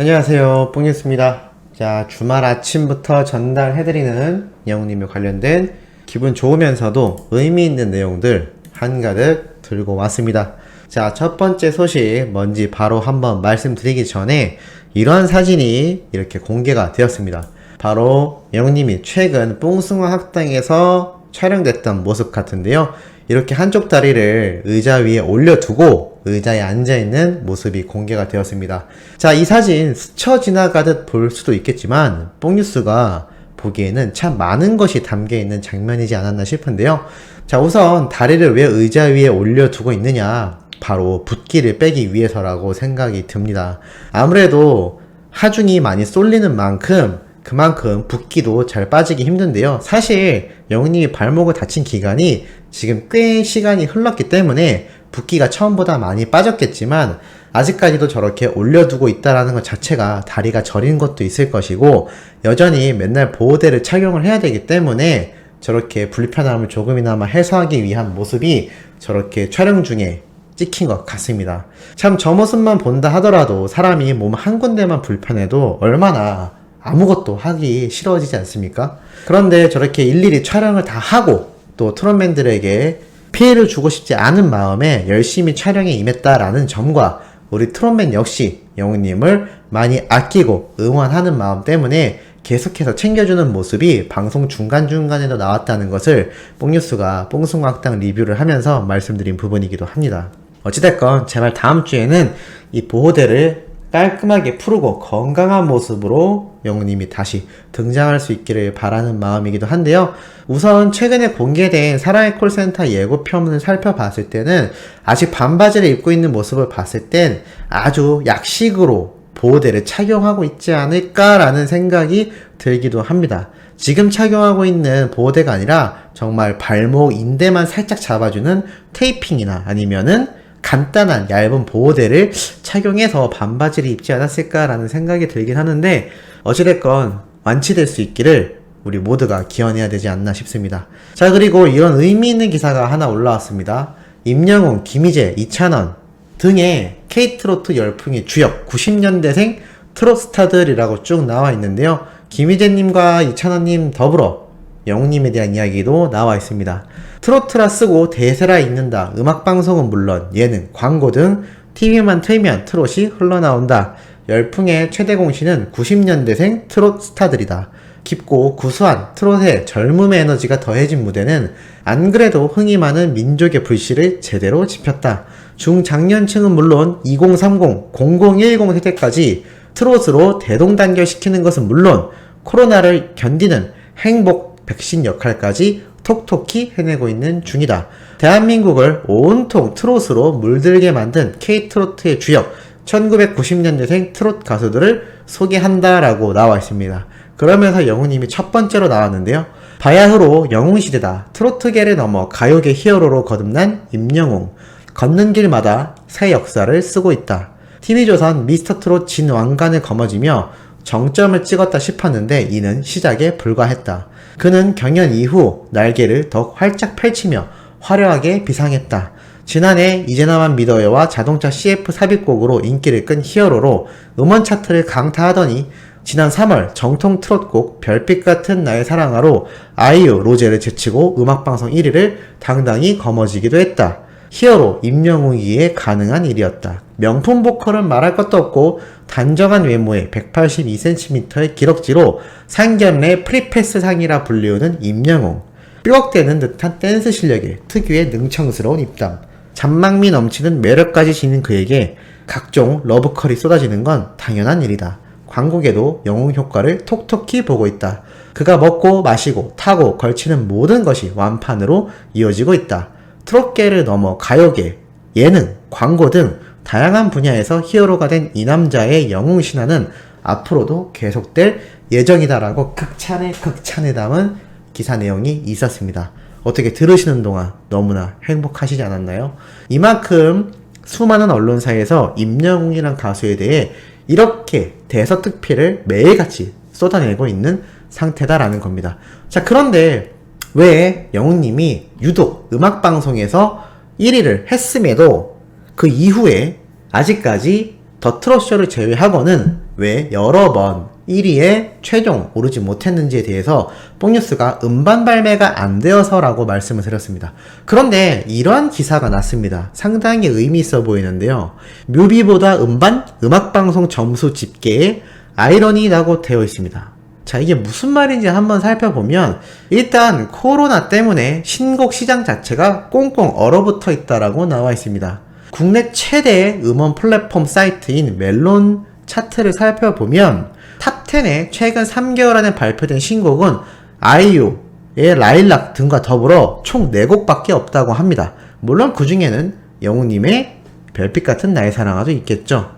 안녕하세요, 뽕뉴스입니다. 자, 주말 아침부터 전달해드리는 영웅님에 관련된 기분 좋으면서도 의미 있는 내용들 한가득 들고 왔습니다. 자, 첫 번째 소식 뭔지 바로 한번 말씀드리기 전에 이러한 사진이 이렇게 공개가 되었습니다. 바로 영웅님이 최근 뽕숭아 학당에서 촬영됐던 모습 같은데요. 이렇게 한쪽 다리를 의자 위에 올려두고 의자에 앉아있는 모습이 공개가 되었습니다. 자, 이 사진 스쳐 지나가듯 볼 수도 있겠지만 뽕뉴스가 보기에는 참 많은 것이 담겨있는 장면이지 않았나 싶은데요. 자, 우선 다리를 왜 의자 위에 올려두고 있느냐, 바로 붓기를 빼기 위해서라고 생각이 듭니다. 아무래도 하중이 많이 쏠리는 만큼 그만큼 붓기도 잘 빠지기 힘든데요. 사실 영웅님이 발목을 다친 기간이 지금 꽤 시간이 흘렀기 때문에 붓기가 처음보다 많이 빠졌겠지만 아직까지도 저렇게 올려두고 있다라는 것 자체가 다리가 저린 것도 있을 것이고, 여전히 맨날 보호대를 착용을 해야 되기 때문에 저렇게 불편함을 조금이나마 해소하기 위한 모습이 저렇게 촬영 중에 찍힌 것 같습니다. 참 저 모습만 본다 하더라도 사람이 몸 한 군데만 불편해도 얼마나 아무것도 하기 싫어지지 않습니까? 그런데 저렇게 일일이 촬영을 다 하고 또 트롯맨들에게 피해를 주고 싶지 않은 마음에 열심히 촬영에 임했다라는 점과 우리 트롯맨 역시 영웅님을 많이 아끼고 응원하는 마음 때문에 계속해서 챙겨주는 모습이 방송 중간중간에도 나왔다는 것을 뽕뉴스가 뽕숭아 학당 리뷰를 하면서 말씀드린 부분이기도 합니다. 어찌됐건 제발 다음 주에는 이 보호대를 깔끔하게 풀고 건강한 모습으로 영웅님이 다시 등장할 수 있기를 바라는 마음이기도 한데요. 우선 최근에 공개된 사랑의 콜센터 예고편을 살펴봤을 때는 아직 반바지를 입고 있는 모습을 봤을 땐 아주 약식으로 보호대를 착용하고 있지 않을까라는 생각이 들기도 합니다. 지금 착용하고 있는 보호대가 아니라 정말 발목 인대만 살짝 잡아주는 테이핑이나 아니면은 간단한 얇은 보호대를 착용해서 반바지를 입지 않았을까라는 생각이 들긴 하는데, 어찌됐건 완치될 수 있기를 우리 모두가 기원해야 되지 않나 싶습니다. 자, 그리고 이런 의미 있는 기사가 하나 올라왔습니다. 임영웅, 김희재, 이찬원 등의 K트로트 열풍의 주역 90년대생 트롯 스타들이라고 쭉 나와 있는데요. 김희재님과 이찬원님 더불어 영웅님에 대한 이야기도 나와 있습니다. 트로트라 쓰고 대세라 읽는다. 음악방송은 물론 예능, 광고 등 TV만 틀면 트롯이 흘러나온다. 열풍의 최대 공신은 90년대생 트롯 스타들이다. 깊고 구수한 트롯의 젊음의 에너지가 더해진 무대는 안 그래도 흥이 많은 민족의 불씨를 제대로 지폈다. 중장년층은 물론 2030, 0010 세대까지 트롯으로 대동단결시키는 것은 물론 코로나를 견디는 행복 백신 역할까지 톡톡히 해내고 있는 중이다. 대한민국을 온통 트롯으로 물들게 만든 K트로트의 주역 1990년대생 트롯 가수들을 소개한다라고 나와 있습니다. 그러면서 영웅님이 첫 번째로 나왔는데요. 바야흐로 영웅시대다. 트로트계를 넘어 가요계 히어로로 거듭난 임영웅. 걷는 길마다 새 역사를 쓰고 있다. TV조선 미스터트롯 진왕관을 거머쥐며 정점을 찍었다 싶었는데 이는 시작에 불과했다. 그는 경연 이후 날개를 더욱 활짝 펼치며 화려하게 비상했다. 지난해 이제 나만 믿어요와 자동차 CF 삽입곡으로 인기를 끈 히어로로 음원 차트를 강타하더니 지난 3월 정통 트롯곡 별빛 같은 나의 사랑아로 아이유, 로제를 제치고 음악방송 1위를 당당히 거머쥐기도 했다. 히어로 임영웅이기에 가능한 일이었다. 명품 보컬은 말할 것도 없고 단정한 외모에 182cm의 기럭지로 상견례 프리패스 상이라 불리우는 임영웅. 삐걱대는 듯한 댄스 실력에 특유의 능청스러운 입담, 잔망미 넘치는 매력까지 지닌 그에게 각종 러브컬이 쏟아지는 건 당연한 일이다. 광고계도 영웅 효과를 톡톡히 보고 있다. 그가 먹고 마시고 타고 걸치는 모든 것이 완판으로 이어지고 있다. 트롯계를 넘어 가요계, 예능, 광고 등 다양한 분야에서 히어로가 된 이 남자의 영웅 신화는 앞으로도 계속될 예정이다라고 극찬에 담은 기사 내용이 있었습니다. 어떻게 들으시는 동안 너무나 행복하시지 않았나요? 이만큼 수많은 언론사에서 임영웅이란 가수에 대해 이렇게 대서특필을 매일같이 쏟아내고 있는 상태다라는 겁니다. 자, 그런데 왜 영웅님이 유독 음악방송에서 1위를 했음에도 그 이후에 아직까지 더 트롯쇼를 제외하고는 왜 여러 번 1위에 최종 오르지 못했는지에 대해서 뽕뉴스가 음반 발매가 안 되어서라고 말씀을 드렸습니다. 그런데 이러한 기사가 났습니다. 상당히 의미 있어 보이는데요. 뮤비보다 음반, 음악방송 점수 집계에 아이러니라고 되어 있습니다. 자, 이게 무슨 말인지 한번 살펴보면 일단 코로나 때문에 신곡 시장 자체가 꽁꽁 얼어붙어 있다라고 나와 있습니다. 국내 최대의 음원 플랫폼 사이트인 멜론 차트를 살펴보면 탑10에 최근 3개월 안에 발표된 신곡은 아이유의 라일락 등과 더불어 총 4곡밖에 없다고 합니다. 물론 그 중에는 영웅님의 별빛 같은 나의 사랑아도 있겠죠.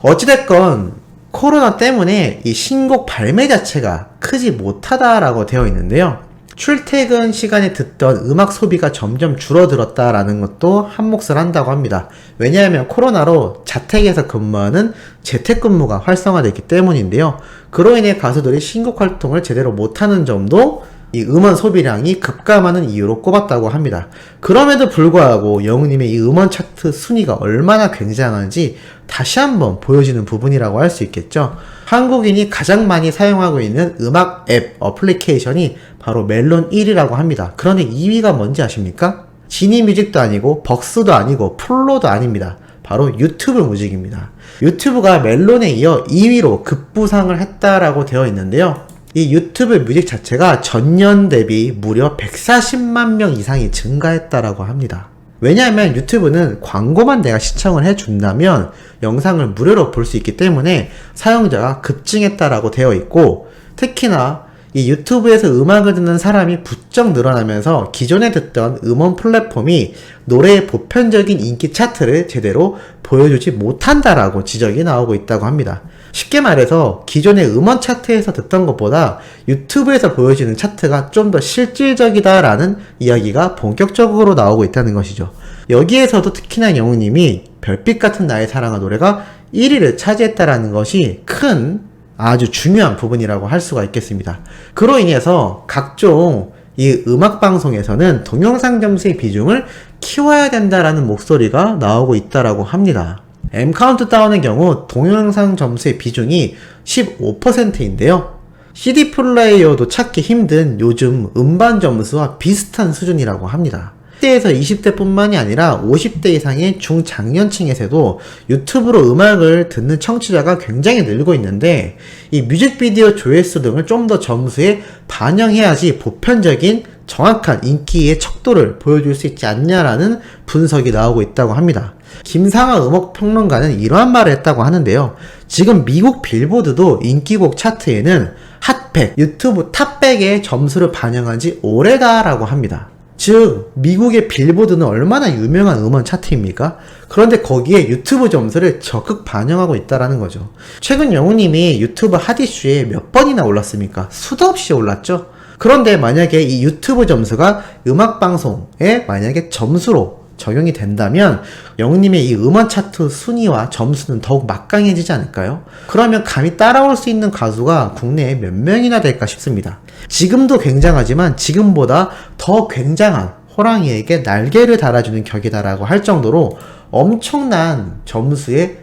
어찌됐건 코로나 때문에 이 신곡 발매 자체가 크지 못하다라고 되어 있는데요. 출퇴근 시간에 듣던 음악 소비가 점점 줄어들었다라는 것도 한몫을 한다고 합니다. 왜냐하면 코로나로 자택에서 근무하는 재택근무가 활성화됐기 때문인데요. 그로 인해 가수들이 신곡 활동을 제대로 못하는 점도 이 음원 소비량이 급감하는 이유로 꼽았다고 합니다. 그럼에도 불구하고 영웅님의 이 음원 차트 순위가 얼마나 굉장한지 다시 한번 보여주는 부분이라고 할 수 있겠죠. 한국인이 가장 많이 사용하고 있는 음악 앱 어플리케이션이 바로 멜론 1위라고 합니다. 그런데 2위가 뭔지 아십니까? 지니뮤직도 아니고 벅스도 아니고 플로도 아닙니다. 바로 유튜브 뮤직입니다. 유튜브가 멜론에 이어 2위로 급부상을 했다라고 되어 있는데요. 이 유튜브 뮤직 자체가 전년 대비 무려 140만 명 이상이 증가했다라고 합니다. 왜냐하면 유튜브는 광고만 내가 시청을 해준다면 영상을 무료로 볼 수 있기 때문에 사용자가 급증했다라고 되어 있고, 특히나 이 유튜브에서 음악을 듣는 사람이 부쩍 늘어나면서 기존에 듣던 음원 플랫폼이 노래의 보편적인 인기 차트를 제대로 보여주지 못한다라고 지적이 나오고 있다고 합니다. 쉽게 말해서 기존의 음원 차트에서 듣던 것보다 유튜브에서 보여지는 차트가 좀 더 실질적이다라는 이야기가 본격적으로 나오고 있다는 것이죠. 여기에서도 특히나 영웅님이 별빛 같은 나의 사랑아 노래가 1위를 차지했다라는 것이 큰 아주 중요한 부분이라고 할 수가 있겠습니다. 그로 인해서 각종 이 음악방송에서는 동영상 점수의 비중을 키워야 된다라는 목소리가 나오고 있다라고 합니다. M카운트다운의 경우 동영상 점수의 비중이 15%인데요. CD 플레이어도 찾기 힘든 요즘 음반 점수와 비슷한 수준이라고 합니다. 10대에서 20대뿐만이 아니라 50대 이상의 중장년층에서도 유튜브로 음악을 듣는 청취자가 굉장히 늘고 있는데, 이 뮤직비디오 조회수 등을 좀 더 점수에 반영해야지 보편적인 정확한 인기의 척도를 보여줄 수 있지 않냐라는 분석이 나오고 있다고 합니다. 김상하 음악평론가는 이러한 말을 했다고 하는데요. 지금 미국 빌보드도 인기곡 차트에는 핫100, 유튜브 탑100의 점수를 반영한 지 오래다라고 합니다. 즉 미국의 빌보드는 얼마나 유명한 음원 차트입니까? 그런데 거기에 유튜브 점수를 적극 반영하고 있다라는 거죠. 최근 영웅님이 유튜브 핫이슈에 몇 번이나 올랐습니까? 수도 없이 올랐죠. 그런데 만약에 이 유튜브 점수가 음악방송에 만약에 점수로 적용이 된다면 영웅님의 이 음원 차트 순위와 점수는 더욱 막강해지지 않을까요? 그러면 감히 따라올 수 있는 가수가 국내에 몇 명이나 될까 싶습니다. 지금도 굉장하지만 지금보다 더 굉장한 호랑이에게 날개를 달아주는 격이다라고 할 정도로 엄청난 점수의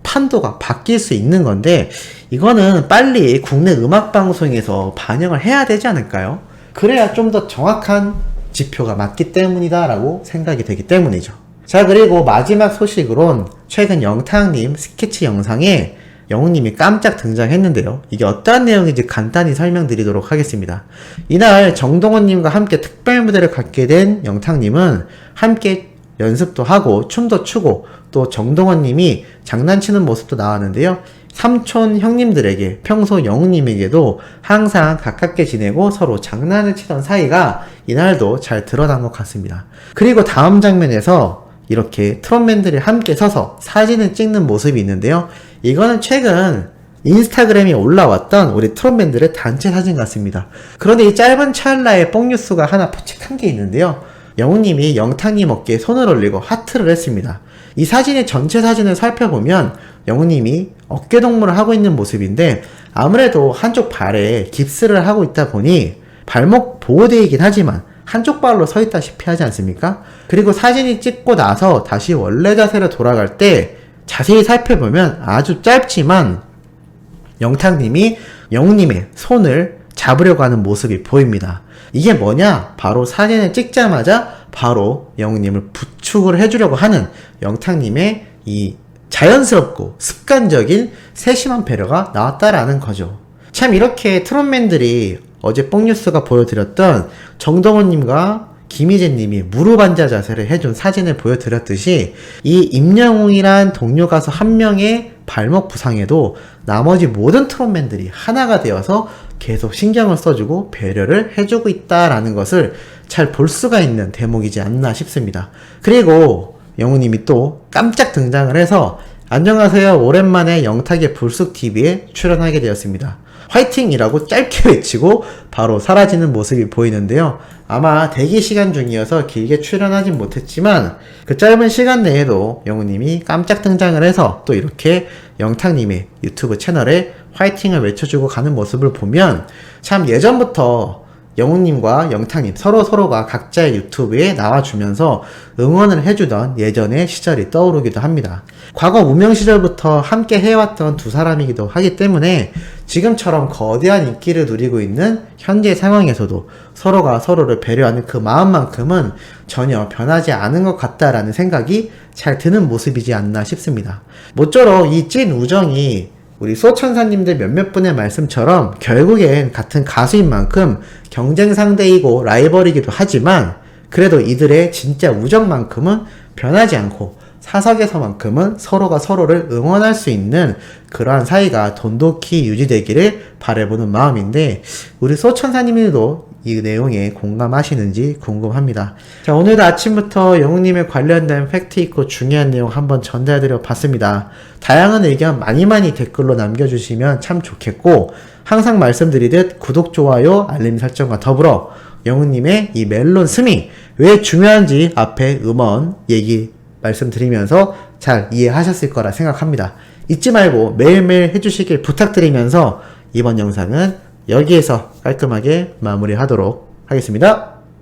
판도가 바뀔 수 있는 건데, 이거는 빨리 국내 음악방송에서 반영을 해야 되지 않을까요? 그래야 좀 더 정확한 지표가 맞기 때문이다 라고 생각이 되기 때문이죠. 자, 그리고 마지막 소식으론 최근 영탁님 스케치 영상에 영웅님이 깜짝 등장했는데요. 이게 어떠한 내용인지 간단히 설명드리도록 하겠습니다. 이날 정동원님과 함께 특별 무대를 갖게 된 영탁님은 함께 연습도 하고 춤도 추고 또 정동원님이 장난치는 모습도 나왔는데요. 삼촌 형님들에게 평소 영웅님에게도 항상 가깝게 지내고 서로 장난을 치던 사이가 이날도 잘 드러난 것 같습니다. 그리고 다음 장면에서 이렇게 트롯맨들이 함께 서서 사진을 찍는 모습이 있는데요. 이거는 최근 인스타그램에 올라왔던 우리 트롯맨들의 단체 사진 같습니다. 그런데 이 짧은 찰나에 뽕뉴스가 하나 포착한 게 있는데요. 영웅님이 영탁님 어깨에 손을 올리고 하트를 했습니다. 이 사진의 전체 사진을 살펴보면 영웅님이 어깨동무를 하고 있는 모습인데, 아무래도 한쪽 발에 깁스를 하고 있다 보니 발목 보호대이긴 하지만 한쪽 발로 서 있다시피 하지 않습니까? 그리고 사진이 찍고 나서 다시 원래 자세로 돌아갈 때 자세히 살펴보면 아주 짧지만 영탁님이 영웅님의 손을 잡으려고 하는 모습이 보입니다. 이게 뭐냐? 바로 사진을 찍자마자 바로 영웅님을 부축을 해주려고 하는 영탁님의 이 자연스럽고 습관적인 세심한 배려가 나왔다라는 거죠. 참 이렇게 트롯맨들이 어제 뽕뉴스가 보여드렸던 정동원님과 김희재님이 무릎 앉아 자세를 해준 사진을 보여드렸듯이 이 임영웅이란 동료 가수 한 명의 발목 부상에도 나머지 모든 트롯맨들이 하나가 되어서 계속 신경을 써주고 배려를 해주고 있다라는 것을 잘 볼 수가 있는 대목이지 않나 싶습니다. 그리고 영웅님이 또 깜짝 등장을 해서 안녕하세요, 오랜만에 영탁의 불쑥TV에 출연하게 되었습니다. 화이팅이라고 짧게 외치고 바로 사라지는 모습이 보이는데요. 아마 대기 시간 중이어서 길게 출연하진 못했지만 그 짧은 시간 내에도 영웅님이 깜짝 등장을 해서 또 이렇게 영탁님의 유튜브 채널에 화이팅을 외쳐주고 가는 모습을 보면 참 예전부터 영웅님과 영탁님 서로가 각자의 유튜브에 나와주면서 응원을 해주던 예전의 시절이 떠오르기도 합니다. 과거 무명 시절부터 함께 해왔던 두 사람이기도 하기 때문에 지금처럼 거대한 인기를 누리고 있는 현재 상황에서도 서로가 서로를 배려하는 그 마음만큼은 전혀 변하지 않은 것 같다라는 생각이 잘 드는 모습이지 않나 싶습니다. 모쪼록 이 찐 우정이 우리 수호천사님들 몇몇 분의 말씀처럼 결국엔 같은 가수인 만큼 경쟁 상대이고 라이벌이기도 하지만 그래도 이들의 진짜 우정만큼은 변하지 않고 사석에서만큼은 서로가 서로를 응원할 수 있는 그러한 사이가 돈독히 유지되기를 바라보는 마음인데 우리 수호천사님들도 이 내용에 공감하시는지 궁금합니다. 자, 오늘도 아침부터 영웅님에 관련된 팩트있고 중요한 내용 한번 전달드려 봤습니다. 다양한 의견 많이 댓글로 남겨주시면 참 좋겠고 항상 말씀드리듯 구독, 좋아요, 알림 설정과 더불어 영웅님의 이 멜론 스밍 왜 중요한지 앞에 음원 얘기 말씀드리면서 잘 이해하셨을 거라 생각합니다. 잊지 말고 매일매일 해주시길 부탁드리면서 이번 영상은 여기에서 깔끔하게 마무리하도록 하겠습니다.